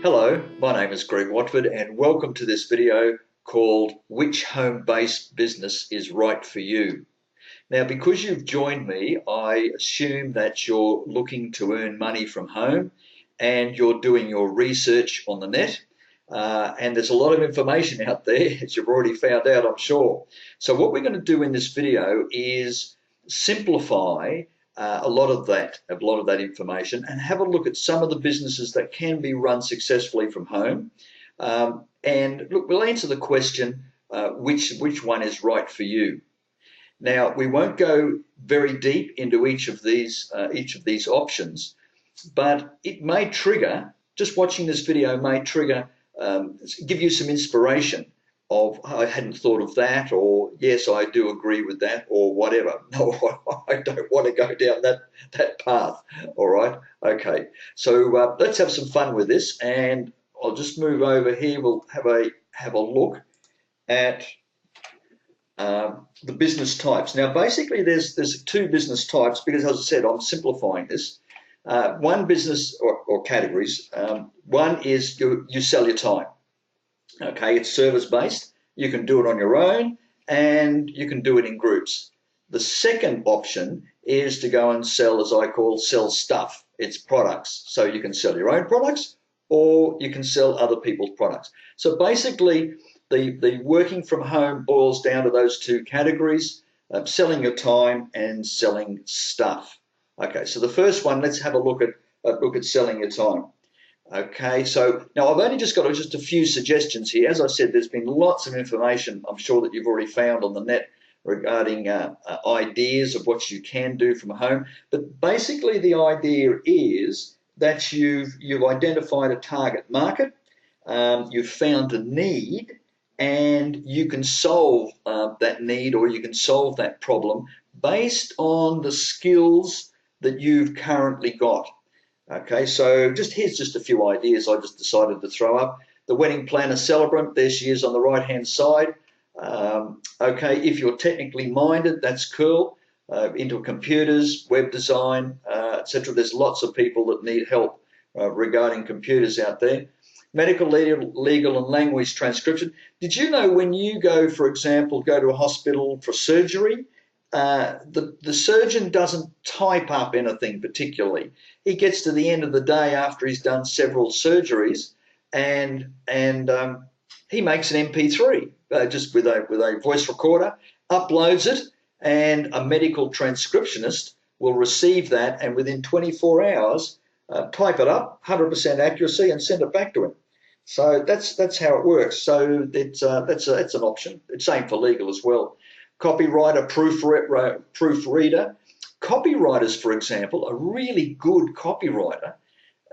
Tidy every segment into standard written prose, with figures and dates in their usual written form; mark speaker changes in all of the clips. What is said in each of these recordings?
Speaker 1: Hello, my name is Greg Watford and welcome to this video called Which Home-Based Business is Right for You? Now, because you've joined me, I assume that you're looking to earn money from home and you're doing your research on the net. And there's a lot of information out there, as you've already found out, I'm sure. So what we're going to do in this video is simplify a lot of that information and have a look at some of the businesses that can be run successfully from home. And look, we'll answer the question, which one is right for you? Now, we won't go very deep into each of these options, but it may trigger, just watching this video may trigger, give you some inspiration of, I hadn't thought of that, or yes, I do agree with that, or whatever. No, I don't want to go down that path. All right, okay. So let's have some fun with this, and I'll just move over here. We'll have a look at the business types. Now, basically, there's two business types because, as I said, I'm simplifying this. One business or categories. One is you sell your time. Okay, it's service-based. You can do it on your own and you can do it in groups. The second option is to go and sell, as I call, sell stuff. It's products. So you can sell your own products or you can sell other people's products. So basically, the working from home boils down to those two categories, selling your time and selling stuff. Okay, so the first one, let's have a look at selling your time. Okay, so now I've only just got just a few suggestions here. As I said, there's been lots of information I'm sure that you've already found on the net regarding ideas of what you can do from home. But basically the idea is that you've identified a target market, you've found a need, and you can solve that need, or you can solve that problem based on the skills that you've currently got. Okay, so here's just a few ideas I just decided to throw up. The wedding planner celebrant, there she is on the right-hand side. Okay, if you're technically minded, that's cool. Into computers, web design, etc. There's lots of people that need help regarding computers out there. Medical, legal, and language transcription. Did you know when you go, for example, go to a hospital for surgery, the surgeon doesn't type up anything particularly. He gets to the end of the day after he's done several surgeries, and he makes an MP3 just with a voice recorder, uploads it, and a medical transcriptionist will receive that, and within 24 hours, type it up, 100% accuracy, and send it back to him. So that's how it works. So that's an option. It's same for legal as well. Copywriter, proofreader. Copywriters, for example, a really good copywriter,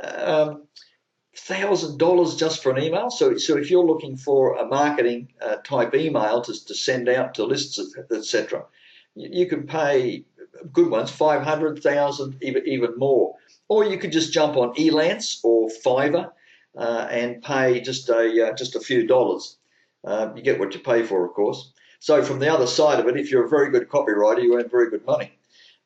Speaker 1: $1,000 just for an email. So if you're looking for a marketing type email to send out to lists, etc., you can pay good ones, 500,000, even more. Or you could just jump on Elance or Fiverr and pay just a few dollars. You get what you pay for, of course. So from the other side of it, if you're a very good copywriter, you earn very good money.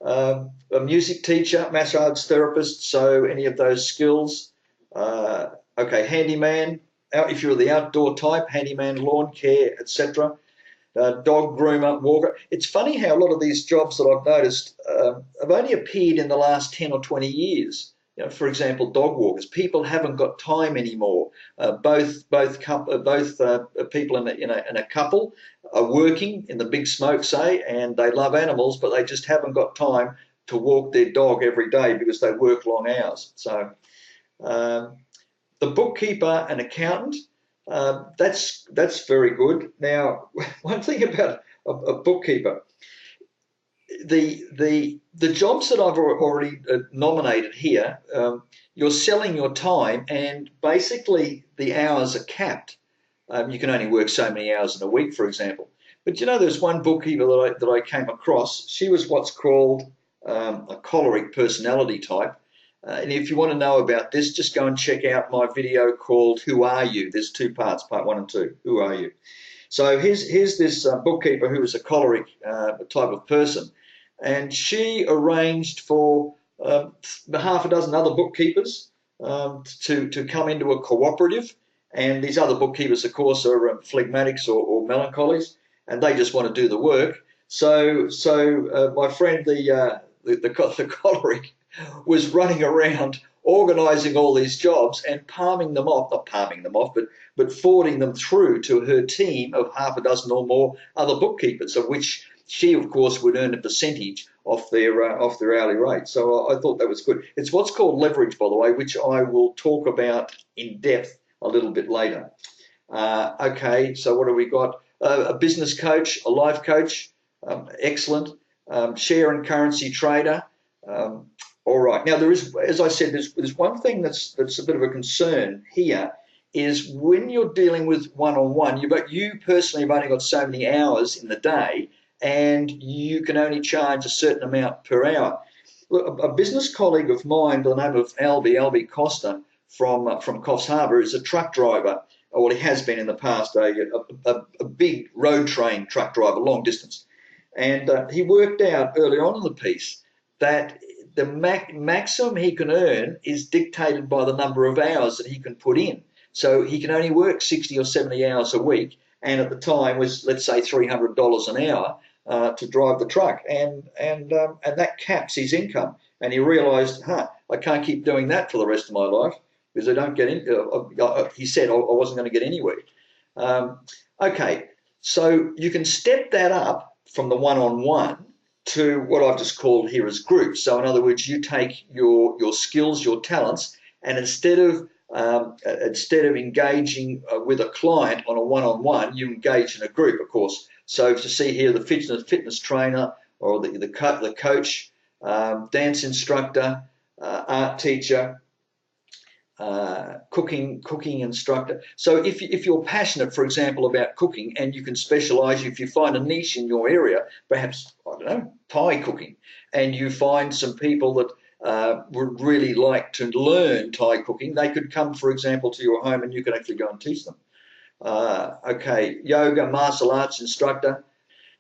Speaker 1: A music teacher, massage therapist, so any of those skills. Okay, handyman, if you're the outdoor type, handyman, lawn care, etc. Dog groomer, walker. It's funny how a lot of these jobs that I've noticed have only appeared in the last 10 or 20 years. You know, for example, dog walkers. People haven't got time anymore. Both people in a couple are working in the big smoke, say, and they love animals, but they just haven't got time to walk their dog every day because they work long hours. So the bookkeeper and accountant, that's very good. Now, one thing about a bookkeeper, the jobs that I've already nominated here, you're selling your time, and basically the hours are capped. You can only work so many hours in a week, for example. But you know, there's one bookkeeper that I came across. She was what's called a choleric personality type. And if you want to know about this, just go and check out my video called Who Are You? There's two parts, part 1 and 2. Who are you? So here's this bookkeeper who is a choleric type of person. And she arranged for half a dozen other bookkeepers to come into a cooperative. And these other bookkeepers, of course, are phlegmatics or melancholies, and they just want to do the work. So my friend, the choleric, was running around organising all these jobs and palming them off, not palming them off, but forwarding them through to her team of half a dozen or more other bookkeepers, of which she, of course, would earn a percentage off their hourly rate. So I thought that was good. It's what's called leverage, by the way, which I will talk about in depth a little bit later. Okay, so what have we got? A business coach, a life coach, excellent. Share and currency trader. All right. Now there is, as I said, there's one thing that's a bit of a concern here, is when you're dealing with one-on-one, you personally have only got so many hours in the day, and you can only charge a certain amount per hour. Look, a business colleague of mine by the name of Albie Costa from Coffs Harbour is a truck driver. Well, he has been in the past, a big road train truck driver, long distance. And he worked out earlier on in the piece that the maximum he can earn is dictated by the number of hours that he can put in. So he can only work 60 or 70 hours a week, and at the time was, let's say, $300 an hour to drive the truck, and that caps his income. And he realised, I can't keep doing that for the rest of my life because I don't get in. He said I wasn't going to get anywhere. Okay, so you can step that up from the one-on-one to what I've just called here as groups. So in other words, you take your skills, your talents, and instead of engaging with a client on a one-on-one, you engage in a group, of course. So to see here, the fitness trainer or the coach, dance instructor, art teacher, cooking instructor. So if you're passionate, for example, about cooking, and you can specialize, if you find a niche in your area, perhaps, I don't know, Thai cooking, and you find some people that would really like to learn Thai cooking, they could come, for example, to your home and you can actually go and teach them. Okay, yoga, martial arts instructor,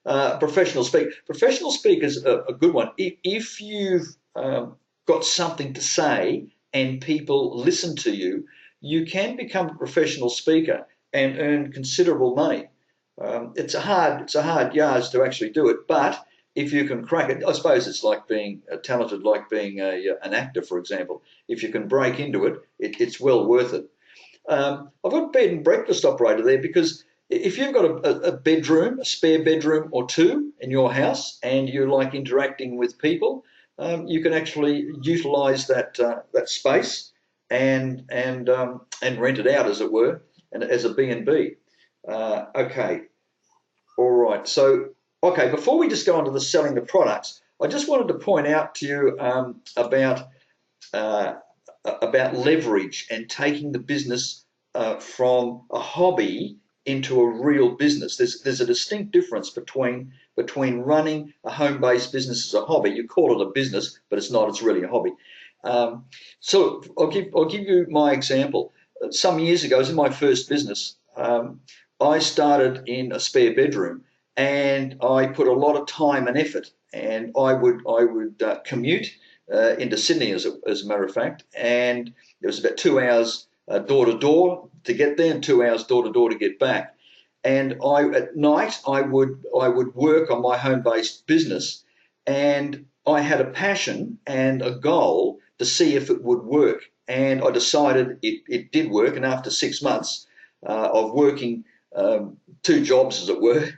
Speaker 1: professional speaker. Professional speaker is a good one. If you've got something to say and people listen to you, you can become a professional speaker and earn considerable money. It's a hard yards to actually do it, but if you can crack it, I suppose it's like being talented, like being an actor, for example. If you can break into it, it's well worth it. I've got bed and breakfast operator there because if you've got a bedroom, a spare bedroom or two in your house, and you like interacting with people, you can actually utilise that space and rent it out, as it were, and as a B&B. Okay, all right. So, okay, before we just go on to the selling the products, I just wanted to point out to you about leverage and taking the business from a hobby into a real business. There's a distinct difference between running a home-based business as a hobby. You call it a business, but it's not. It's really a hobby. So I'll give you my example. Some years ago, it was in my first business. I started in a spare bedroom, and I put a lot of time and effort. And I would commute into Sydney, as a matter of fact, and it was about 2 hours door to door to get there, and 2 hours door to door to get back. And at night I would work on my home-based business, and I had a passion and a goal to see if it would work. And I decided it did work. And after 6 months of working 2 jobs, as it were,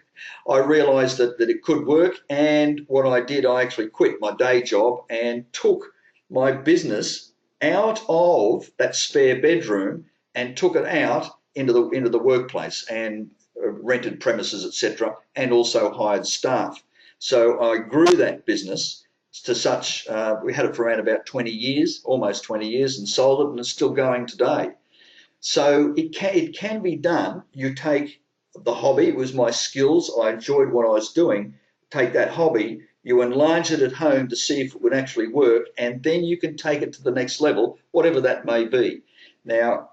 Speaker 1: I realised that it could work. And what I did, I actually quit my day job and took my business out of that spare bedroom and took it out into the workplace and rented premises, etc., and also hired staff. So I grew that business to such, we had it for around about 20 years, almost 20 years, and sold it, and it's still going today. So it can be done. You take the hobby, it was my skills, I enjoyed what I was doing, take that hobby, you enlarge it at home to see if it would actually work, and then you can take it to the next level, whatever that may be. Now,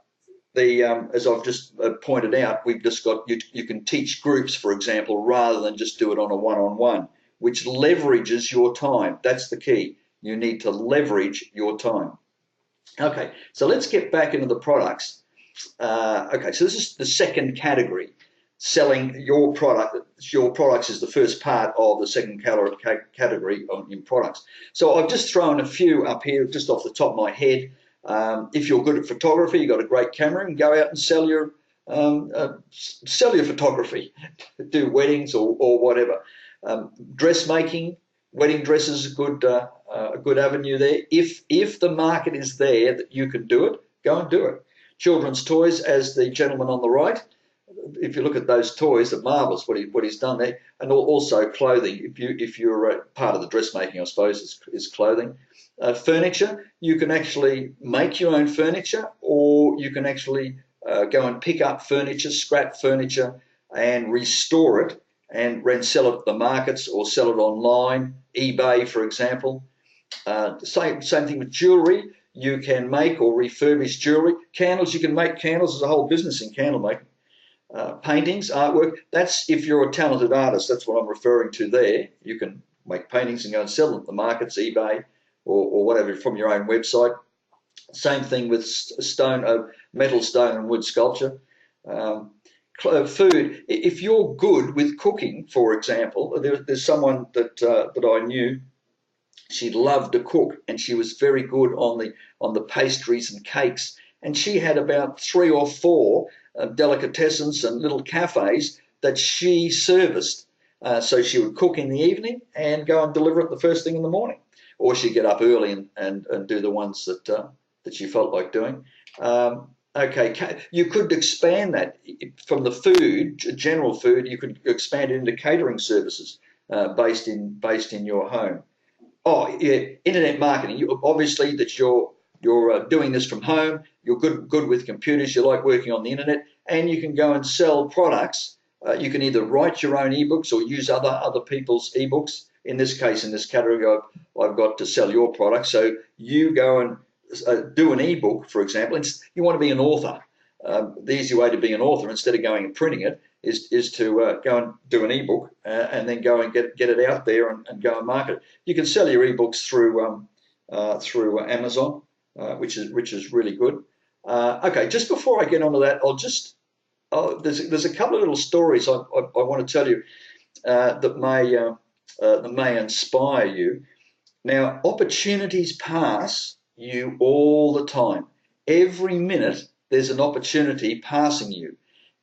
Speaker 1: as I've just pointed out, we've just got, you can teach groups, for example, rather than just do it on a one-on-one, which leverages your time. That's the key. You need to leverage your time. Okay, so let's get back into the products. Okay, so this is the second category. Selling your product, your products is the first part of the second category in products. So I've just thrown a few up here just off the top of my head. If you're good at photography, you've got a great camera, and go out and sell your photography, do weddings or whatever. Dressmaking, wedding dresses, a good avenue there. If the market is there that you can do it, go and do it. Children's toys, as the gentleman on the right, if you look at those toys, they're marvellous what he's done there, and also clothing. If you're part of the dressmaking, I suppose, is clothing. Furniture, you can actually make your own furniture, or you can actually go and pick up furniture, scrap furniture, and restore it and sell it at the markets or sell it online, eBay, for example. Same thing with jewellery. You can make or refurbish jewellery. Candles, you can make candles. There's a whole business in candle making. Paintings, artwork, that's if you're a talented artist, that's what I'm referring to there. You can make paintings and go and sell them at the markets, eBay, or whatever, from your own website. Same thing with metal, stone and wood sculpture. Food, if you're good with cooking, for example, there's someone that I knew. She loved to cook, and she was very good on the pastries and cakes. And she had about 3 or 4 delicatessens and little cafes that she serviced. So she would cook in the evening and go and deliver it the first thing in the morning, or she'd get up early and do the ones that she felt like doing. Okay, you could expand that from the food, general food. You could expand it into catering services based in your home. Oh yeah, internet marketing. Obviously that you're doing this from home. You're good with computers. You like working on the internet, and you can go and sell products. You can either write your own ebooks or use other people's ebooks. In this case, in this category, I've got to sell your product. So you go and do an ebook, for example. You want to be an author. The easy way to be an author, instead of going and printing it, is to go and do an ebook and then go and get it out there and go and market it. You can sell your ebooks through Amazon, which is really good. Okay, just before I get onto that, there's a couple of little stories I want to tell you that may inspire you. Now, opportunities pass you all the time. Every minute there's an opportunity passing you,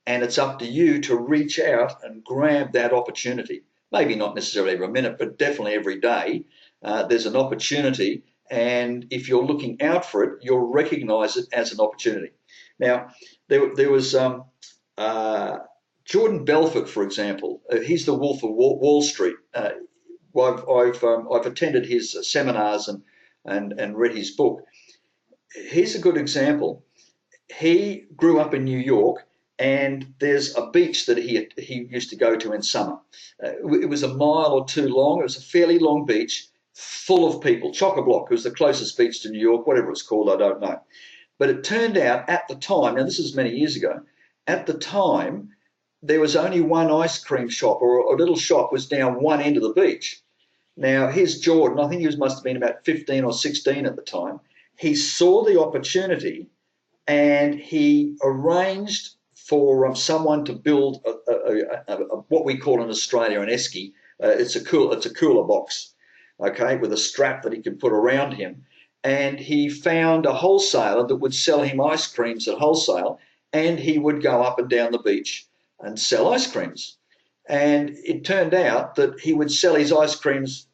Speaker 1: and it's up to you to reach out and grab that opportunity. Maybe not necessarily every minute, but definitely every day there's an opportunity, and if you're looking out for it, you'll recognize it as an opportunity. Now, there was Jordan Belfort, for example. He's the Wolf of Wall Street. I've attended his seminars and read his book. Here's a good example. He grew up in New York, and there's a beach that he used to go to in summer. It was a mile or 2 long. It was a fairly long beach, full of people. Chock-a-block was the closest beach to New York, whatever it's called, I don't know. But it turned out at the time, now this is many years ago, at the time there was only one ice cream shop, or a little shop was down one end of the beach. Now, here's Jordan. I think he must have been about 15 or 16 at the time. He saw the opportunity, and he arranged for someone to build what we call in Australia an esky. It's a cooler box, okay, with a strap that he could put around him. And he found a wholesaler that would sell him ice creams at wholesale, and he would go up and down the beach and sell ice creams. And it turned out that he would sell his ice creams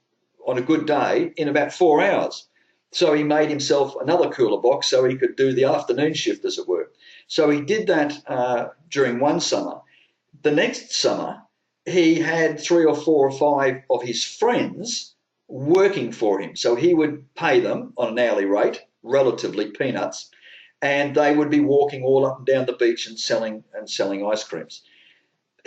Speaker 1: on a good day in about 4 hours. So he made himself another cooler box so he could do the afternoon shift, as it were. So he did that during one summer. The next summer, he had 3 or 4 or 5 of his friends working for him. So he would pay them on an hourly rate, relatively peanuts, and they would be walking all up and down the beach and selling ice creams.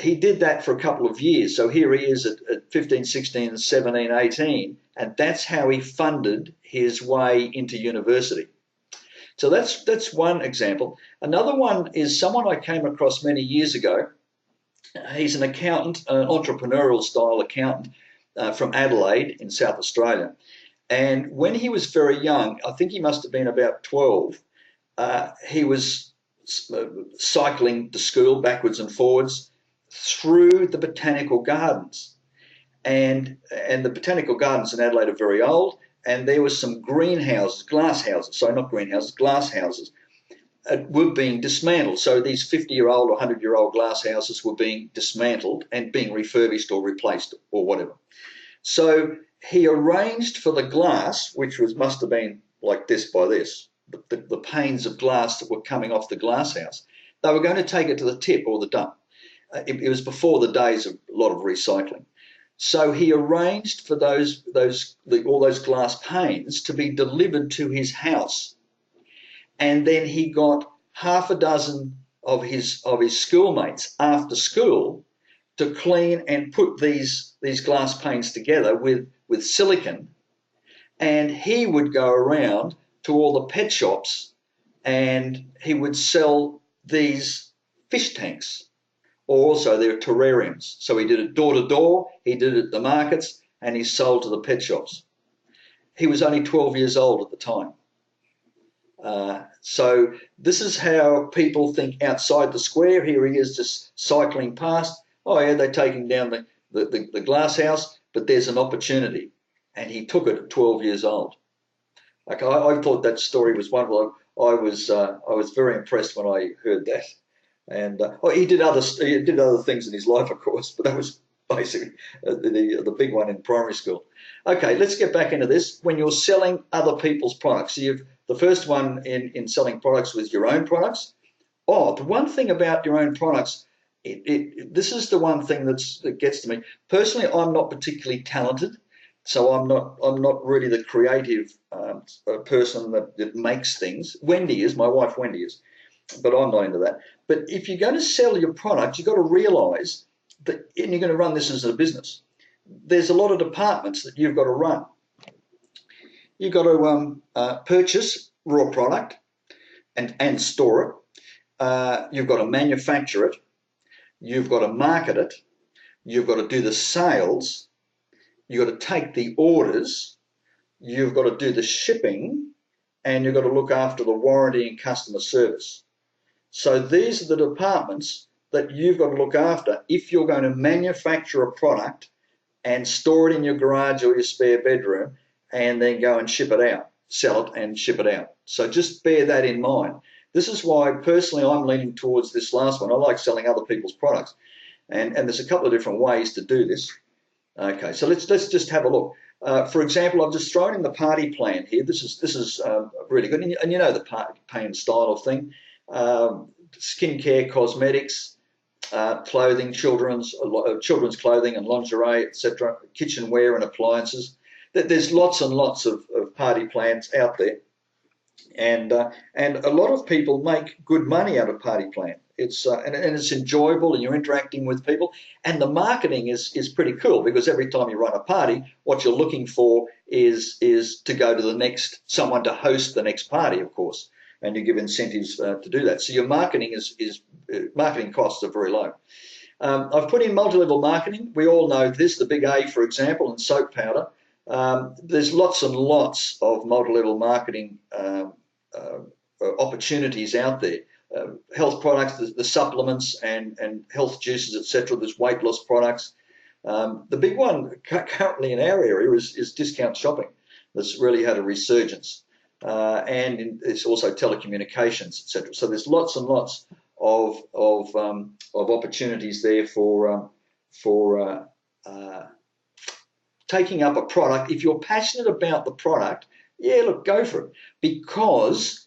Speaker 1: He did that for a couple of years. So here he is at 15, 16, 17, 18, and that's how he funded his way into university. So that's one example. Another one is someone I came across many years ago. He's an accountant, an entrepreneurial style accountant from Adelaide in South Australia. And when he was very young, I think he must have been about 12, he was cycling to school backwards and forwards through the botanical gardens. And the botanical gardens in Adelaide are very old, and there was some greenhouses, glass houses, sorry, not greenhouses, glass houses, were being dismantled. So these 50-year-old or 100-year-old glass houses were being dismantled and being refurbished or replaced or whatever. So he arranged for the glass, which must have been like this by this, the panes of glass that were coming off the glass house. They were going to take it to the tip or the dump. It was before the days of a lot of recycling. So he arranged for all those glass panes to be delivered to his house. And then he got half a dozen of his schoolmates after school to clean and put these glass panes together with silicone. And he would go around to all the pet shops and he would sell these fish tanks, or also their terrariums. So he did it door to door, he did it at the markets, and he sold to the pet shops. He was only 12 years old at the time. So this is how people think outside the square. Here he is just cycling past. Oh yeah, they're taking down the glass house, but there's an opportunity. And he took it at 12 years old. Like I thought that story was wonderful. I was very impressed when I heard that. And he did other things in his life, of course, but that was basically the big one in primary school. Okay, let's get back into this. When you're selling other people's products, so the first one in selling products was your own products. Oh, the one thing about your own products, this is the one thing that gets to me. Personally, I'm not particularly talented, so I'm not really the creative person that makes things. Wendy is, my wife Wendy is, but I'm not into that. But if you're going to sell your product, you've got to realise that, and you're going to run this as a business, there's a lot of departments that you've got to run. You've got to purchase raw product and store it. You've got to manufacture it. You've got to market it. You've got to do the sales. You've got to take the orders. You've got to do the shipping, and you've got to look after the warranty and customer service. So these are the departments that you've got to look after if you're going to manufacture a product and store it in your garage or your spare bedroom and then go and ship it out, sell it and ship it out. So just bear that in mind. This is why personally I'm leaning towards this last one. I like selling other people's products, and there's a couple of different ways to do this. Okay, so let's just have a look. For example, I've just thrown in the party plan here. This is really good, and you know the party plan style of thing. Skincare, cosmetics, clothing, children's clothing and lingerie, etc., kitchenware and appliances. There's lots and lots of party plans out there, and a lot of people make good money out of party plan. It's and it's enjoyable, and you're interacting with people, and the marketing is pretty cool, because every time you run a party, what you're looking for is to go to someone to host the next party, of course, and you give incentives to do that. So your marketing marketing costs are very low. I've put in multi-level marketing. We all know this, the big A, for example, and soap powder. There's lots and lots of multi-level marketing opportunities out there. Health products, the supplements and health juices, etc. There's weight loss products. The big one currently in our area is discount shopping. That's really had a resurgence. And it's also telecommunications, etc. So there's lots and lots of opportunities there for taking up a product. If you're passionate about the product, yeah, look, go for it, because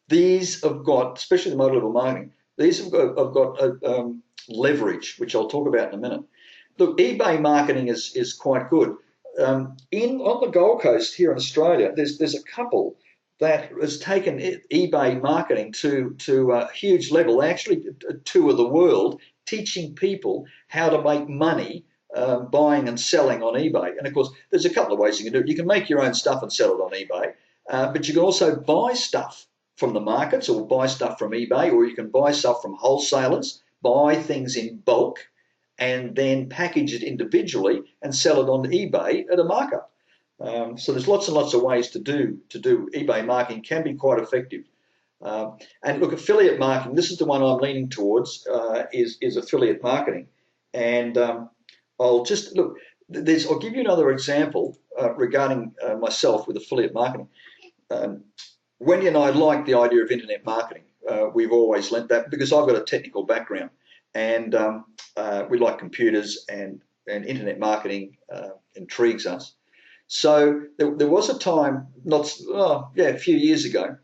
Speaker 1: these have got, especially the multi-level marketing, these have got leverage, which I'll talk about in a minute. Look, eBay marketing is quite good. On the Gold Coast here in Australia, there's a couple that has taken eBay marketing to a huge level. They actually tour the world teaching people how to make money buying and selling on eBay. And of course, there's a couple of ways you can do it. You can make your own stuff and sell it on eBay, but you can also buy stuff from the markets or buy stuff from eBay, or you can buy stuff from wholesalers, buy things in bulk, and then package it individually and sell it on eBay at a markup. So there's lots and lots of ways to do eBay marketing. Can be quite effective. And look, affiliate marketing. This is the one I'm leaning towards. Is affiliate marketing, and I'll just look. I'll give you another example regarding myself with affiliate marketing. Wendy and I like the idea of internet marketing. We've always lent that because I've got a technical background, and we like computers, and internet marketing intrigues us. So there was a time, a few years ago,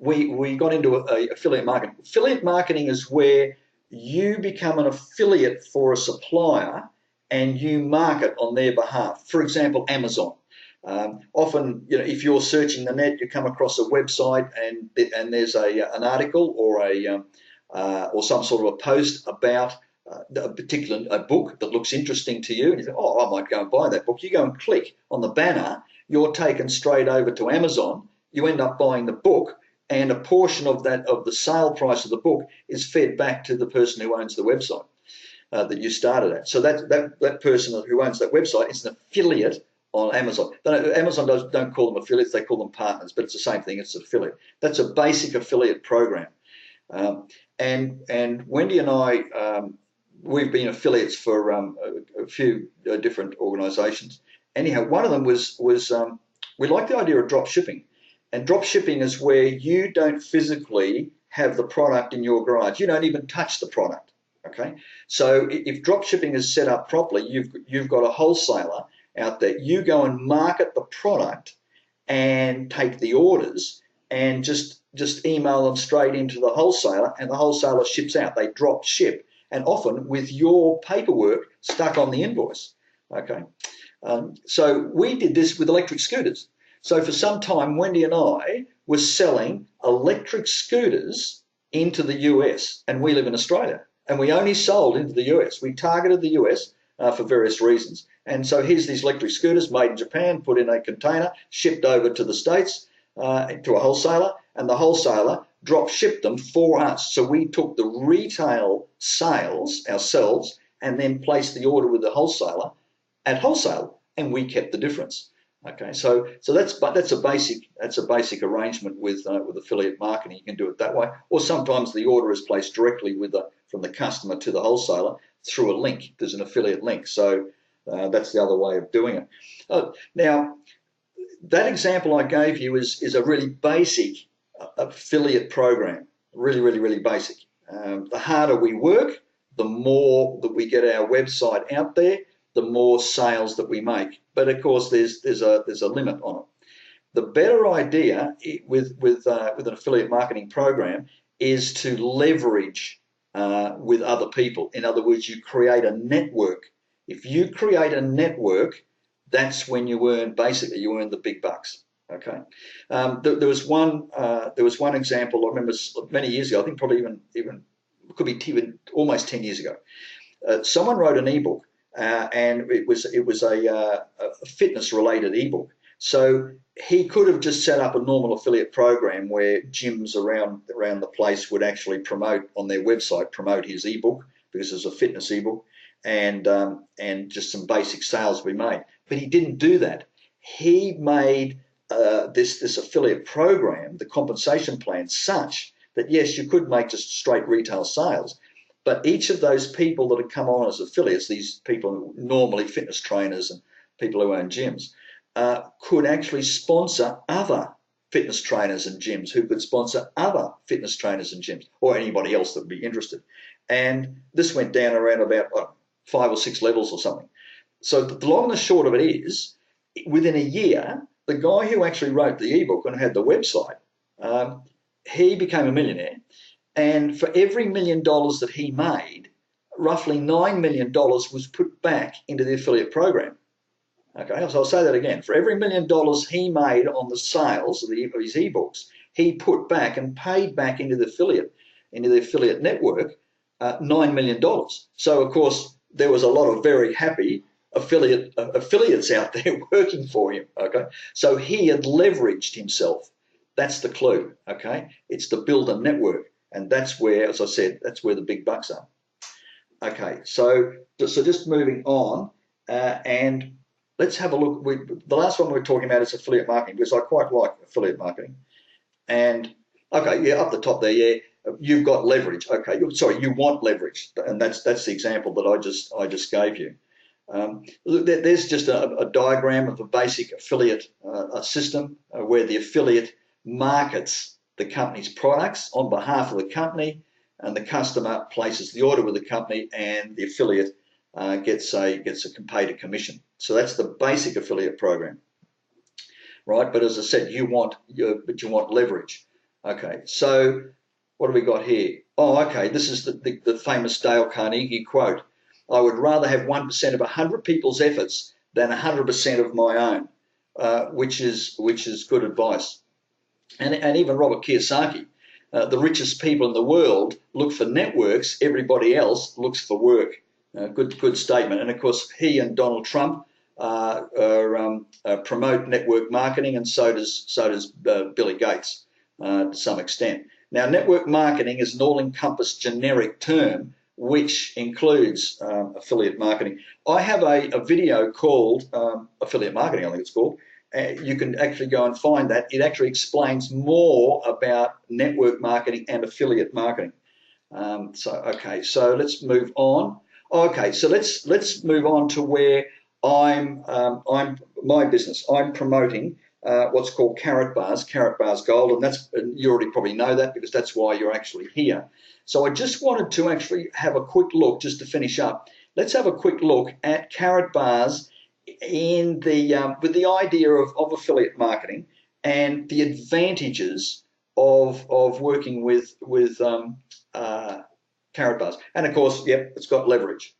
Speaker 1: we got into affiliate marketing. Affiliate marketing is where you become an affiliate for a supplier and you market on their behalf. For example, Amazon. Often, if you're searching the net, you come across a website and there's an article or some sort of a post about a book that looks interesting to you, and you think, oh, I might go and buy that book. You go and click on the banner, you're taken straight over to Amazon. You end up buying the book, and a portion of the sale price of the book is fed back to the person who owns the website that you started at. So that person who owns that website is an affiliate on Amazon. Amazon don't call them affiliates, they call them partners, but it's the same thing, it's an affiliate. That's a basic affiliate program. And Wendy and I, we've been affiliates for a few different organisations. Anyhow, one of them was we like the idea of drop shipping. And drop shipping is where you don't physically have the product in your garage. You don't even touch the product. Okay, so if drop shipping is set up properly, you've got a wholesaler out there. You go and market the product and take the orders and just email them straight into the wholesaler, and the wholesaler ships out. They drop ship, and often with your paperwork stuck on the invoice. Okay, so we did this with electric scooters. So for some time, Wendy and I were selling electric scooters into the US, and we live in Australia, and we only sold into the US. We targeted the US for various reasons. And so here's these electric scooters made in Japan, put in a container, shipped over to the States to a wholesaler, and the wholesaler drop shipped them for us. So we took the retail sales ourselves and then placed the order with the wholesaler at wholesale, and we kept the difference. Okay, so that's a basic arrangement with affiliate marketing. You can do it that way, or sometimes the order is placed directly from the customer to the wholesaler through a link. There's an affiliate link, so that's the other way of doing it. Now, that example I gave you is a really basic affiliate program, really basic. The harder we work, the more that we get our website out there, the more sales that we make. But of course, there's a limit on it. The better idea with an affiliate marketing program is to leverage with other people. In other words, you create a network. If you create a network, that's when you earn the big bucks. Okay. There was one example I remember many years ago. I think probably even could be even almost 10 years ago. Someone wrote an ebook. And it was a fitness related ebook. So he could have just set up a normal affiliate program where gyms around the place would actually promote on their website, promote his ebook because it's a fitness ebook, and just some basic sales be made. But he didn't do that. He made this affiliate program, the compensation plan, such that yes, you could make just straight retail sales. But each of those people that have come on as affiliates, these people, normally fitness trainers and people who own gyms, could actually sponsor other fitness trainers and gyms who could sponsor other fitness trainers and gyms, or anybody else that would be interested. And this went down around about 5 or 6 levels or something. So the long and the short of it is, within a year, the guy who actually wrote the ebook and had the website, he became a millionaire. And for every $1 million that he made, roughly $9 million was put back into the affiliate program. Okay, so I'll say that again. For every $1 million he made on the sales of his ebooks, he put back and paid back into the affiliate network $9 million. So of course there was a lot of very happy affiliates out there working for him. Okay, so he had leveraged himself. That's the clue. Okay, it's to build a network. And that's where, as I said, that's where the big bucks are. Okay, so just moving on, and let's have a look. The last one we're talking about is affiliate marketing, because I quite like affiliate marketing. And okay, yeah, up the top there, yeah, you've got leverage. Okay, sorry, you want leverage, and that's the example that I just gave you. There's just a diagram of a basic affiliate system where the affiliate markets the company's products on behalf of the company, and the customer places the order with the company, and the affiliate gets paid a commission. So that's the basic affiliate program, right? But as I said, you want leverage. Okay, so what do we got here? Oh, okay, this is the famous Dale Carnegie quote. I would rather have 1% of 100 people's efforts than 100% of my own, which is good advice. And even Robert Kiyosaki, the richest people in the world look for networks, everybody else looks for work. Good statement. And of course, he and Donald Trump promote network marketing, and so does Billy Gates to some extent. Now, network marketing is an all-encompassing generic term which includes affiliate marketing. I have a video called Affiliate Marketing, I think it's called. You can actually go and find that. It actually explains more about network marketing and affiliate marketing. Okay, so let's move on. Okay, so let's move on to where I'm my business. I'm promoting what's called Karatbars Gold, and you already probably know that because that's why you're actually here. So I just wanted to actually have a quick look, just to finish up. Let's have a quick look at Karatbars in the with the idea of affiliate marketing and the advantages of working with Karatbars. And of course, yep, it's got leverage.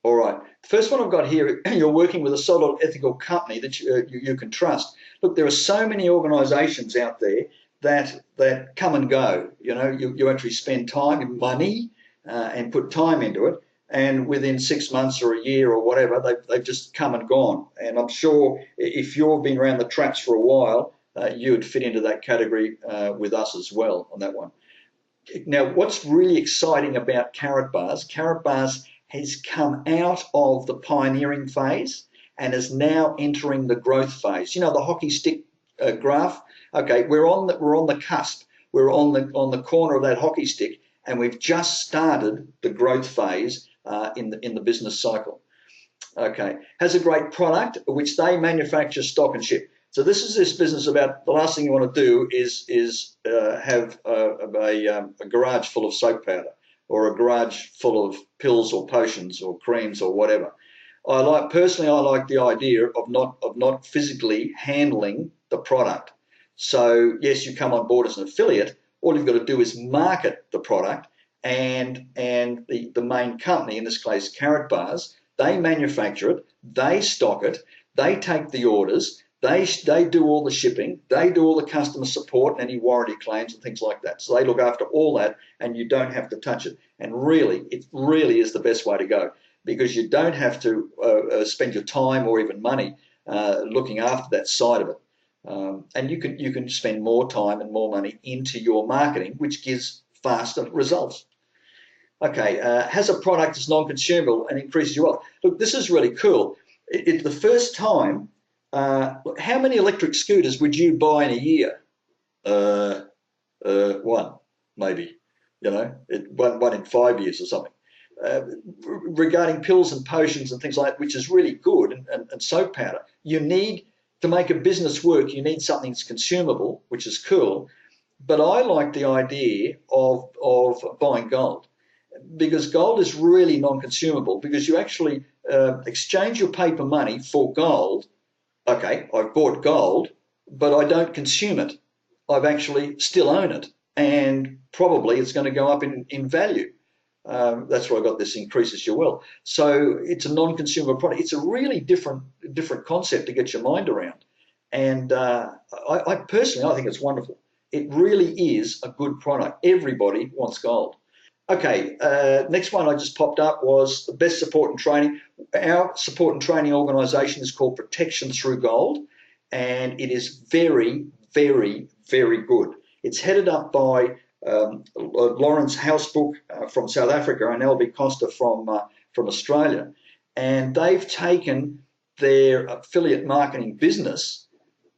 Speaker 1: All right. The first one I've got here, you're working with a solid ethical company that you can trust. Look, there are so many organisations out there that come and go. You know, you actually spend time and money and put time into it, and within 6 months or a year or whatever, they've just come and gone. And I'm sure if you've been around the traps for a while, you would fit into that category with us as well on that one. Now, what's really exciting about Karatbars has come out of the pioneering phase and is now entering the growth phase. You know, the hockey stick graph. Okay, we're on the cusp. We're on the corner of that hockey stick, and we've just started the growth phase in the business cycle. Okay, has a great product which they manufacture, stock and ship. So this business about the last thing you want to do is have a garage full of soap powder, or a garage full of pills or potions or creams or whatever. I like the idea of not physically handling the product. So yes, you come on board as an affiliate. All you've got to do is market the product, and the main company, in this case Karatbars, they manufacture it, they stock it, they take the orders, they do all the shipping, they do all the customer support and any warranty claims and things like that. So they look after all that, and you don't have to touch it. And really, it really is the best way to go, because you don't have to spend your time or even money looking after that side of it. And you can spend more time and more money into your marketing, which gives faster results. Okay, has a product that's non-consumable and increases your wealth. Look, this is really cool. It's the first time. How many electric scooters would you buy in a year? One, maybe. You know, one in 5 years or something. Regarding pills and potions and things like that, which is really good, and soap powder, you need to make a business work. You need something that's consumable, which is cool. But I like the idea of buying gold, because gold is really non-consumable, because you actually exchange your paper money for gold. Okay, I've bought gold, but I don't consume it. I've actually still own it, and probably it's going to go up in value. That's where I got this increases your wealth. So it's a non-consumer product. It's a really different concept to get your mind around. And I personally think it's wonderful. It really is a good product. Everybody wants gold. Okay, next one I just popped up was the best support and training. Our support and training organisation is called Protection Through Gold, and it is very, very, very good. It's headed up by Lawrence Housebook from South Africa and LB Costa from Australia, and they've taken their affiliate marketing business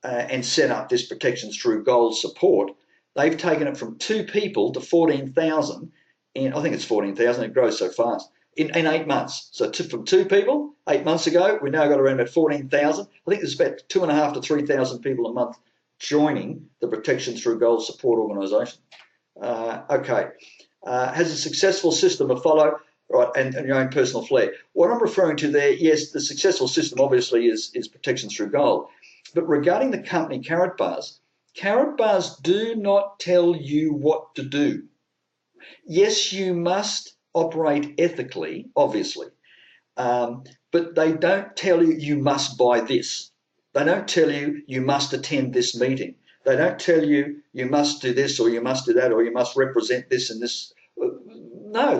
Speaker 1: and set up this protections through gold support, they've taken it from 2 people to 14,000 in, I think it's 14,000, it grows so fast, in 8 months. So from 2 people 8 months ago, we've now got around about 14,000. I think there's about 2,500 to 3,000 people a month joining the Protection Through Gold support organisation. Has a successful system to follow, right, and your own personal flair. What I'm referring to there, yes, the successful system obviously is Protection Through Gold. But regarding the company Karatbars, Karatbars do not tell you what to do. Yes, you must operate ethically, obviously, but they don't tell you you must buy this. They don't tell you you must attend this meeting. They don't tell you you must do this or you must do that or you must represent this and this. No,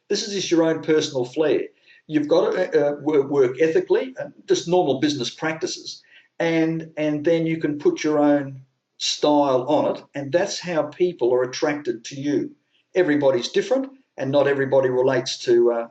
Speaker 1: this is just your own personal flair. You've got to work ethically, just normal business practices, and then you can put your own style on it, and that's how people are attracted to you. Everybody's different, and not everybody relates to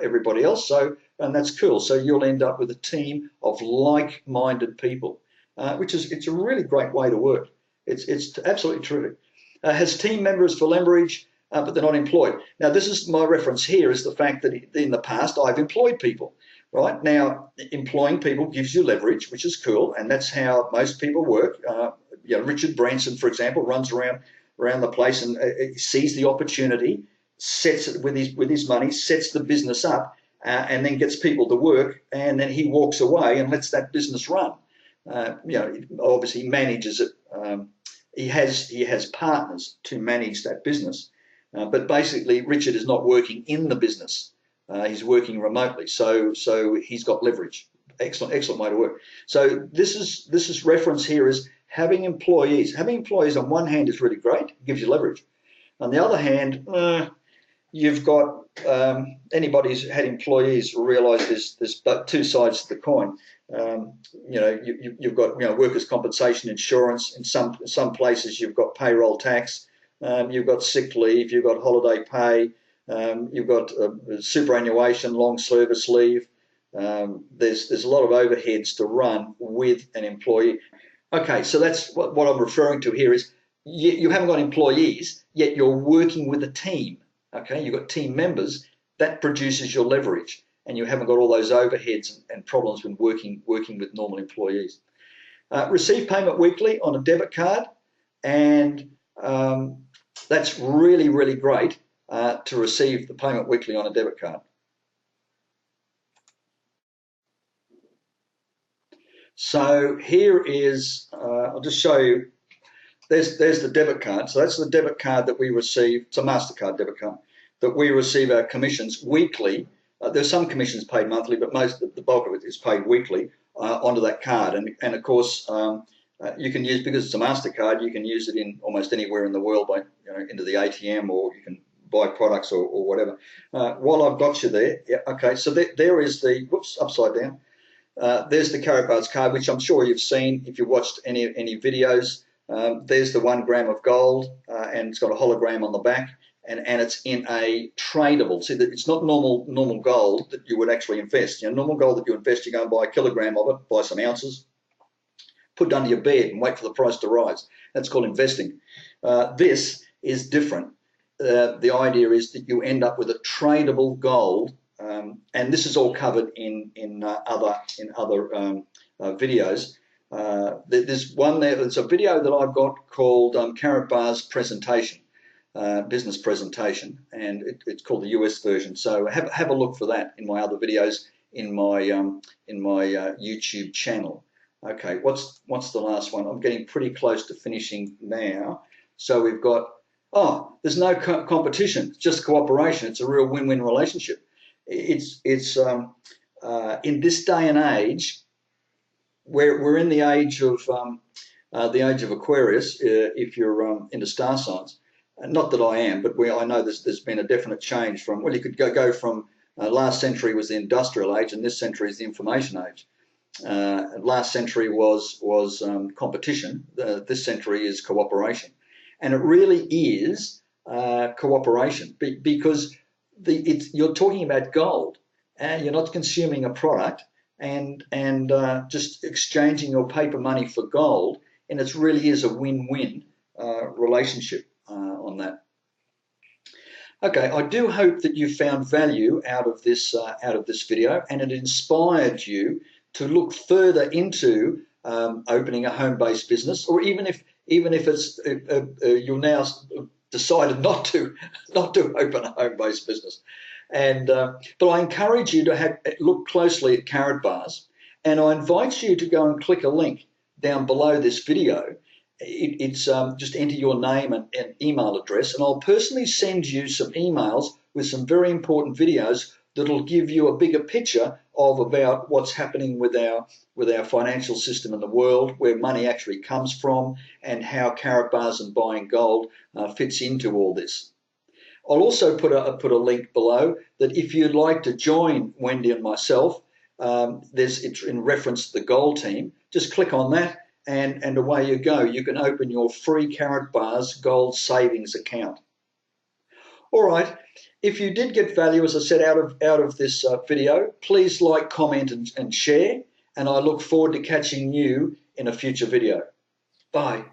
Speaker 1: everybody else. So, and that's cool. So you'll end up with a team of like-minded people, it's a really great way to work. It's absolutely terrific. Has team members for leverage, but they're not employed. Now, this is my reference here is the fact that in the past I've employed people. Right now, employing people gives you leverage, which is cool, and that's how most people work. Richard Branson, for example, runs around the place and sees the opportunity, sets it with his money, sets the business up, and then gets people to work, and then he walks away and lets that business run. Obviously manages it. He has partners to manage that business, but basically Richard is not working in the business. He's working remotely, so he's got leverage. Excellent way to work. So this is reference here is having employees. Having employees on one hand is really great, it gives you leverage. On the other hand, you've got anybody who's had employees will realise there's but 2 sides to the coin. You've got workers' compensation insurance. In some places you've got payroll tax. You've got sick leave. You've got holiday pay. You've got superannuation, long service leave. There's a lot of overheads to run with an employee. Okay, so that's what I'm referring to here is you haven't got employees, yet you're working with a team. Okay, you've got team members. That produces your leverage, and you haven't got all those overheads and problems when working with normal employees. Receive payment weekly on a debit card, and that's really, really great to receive the payment weekly on a debit card. So here is, I'll just show you, there's the debit card. So that's the debit card that we receive. It's a MasterCard debit card that we receive our commissions weekly. There's some commissions paid monthly, but the bulk of it is paid weekly onto that card. And of course, you can use, because it's a MasterCard, you can use it in almost anywhere in the world by into the ATM, or you can buy products or whatever. While I've got you there, yeah, okay, so there is the, whoops, upside down. There's the Karatbars card, which I'm sure you've seen if you watched any videos. There's the 1 gram of gold, and it's got a hologram on the back, and it's in a tradable. See, it's not normal gold that you would actually invest. Normal gold that you invest, you go and buy a kilogram of it, buy some ounces, put it under your bed and wait for the price to rise. That's called investing. This is different. The idea is that you end up with a tradable gold, and this is all covered in other videos. There's one there. There's a video that I've got called Karatbars presentation, business presentation, and it's called the US version. So have a look for that in my other videos in my YouTube channel. Okay, what's the last one? I'm getting pretty close to finishing now. So we've got, there's no competition, it's just cooperation. It's a real win-win relationship. It's in this day and age, we're in the age of Aquarius. If you're into star signs, not that I am, but I know there's been a definite change from, well, you could go from last century was the industrial age, and this century is the information age. Last century was competition. This century is cooperation, and it really is cooperation because you're talking about gold, and you're not consuming a product. and just exchanging your paper money for gold, and it really is a win-win relationship on that. Okay, I do hope that you found value out of this video, and it inspired you to look further into opening a home-based business, or even if it's you're now decided not to open a home-based business. And but I encourage you to look closely at Karatbars, and I invite you to go and click a link down below this video. It's just enter your name and email address, and I'll personally send you some emails with some very important videos that'll give you a bigger picture about what's happening with our financial system in the world, where money actually comes from, and how Karatbars and buying gold fits into all this. I'll also put a link below that if you'd like to join Wendy and myself, it's in reference to the gold team. Just click on that, and away you go. You can open your free Karatbars gold savings account. All right. If you did get value, as I said, out of this video, please like, comment, and share. And I look forward to catching you in a future video. Bye.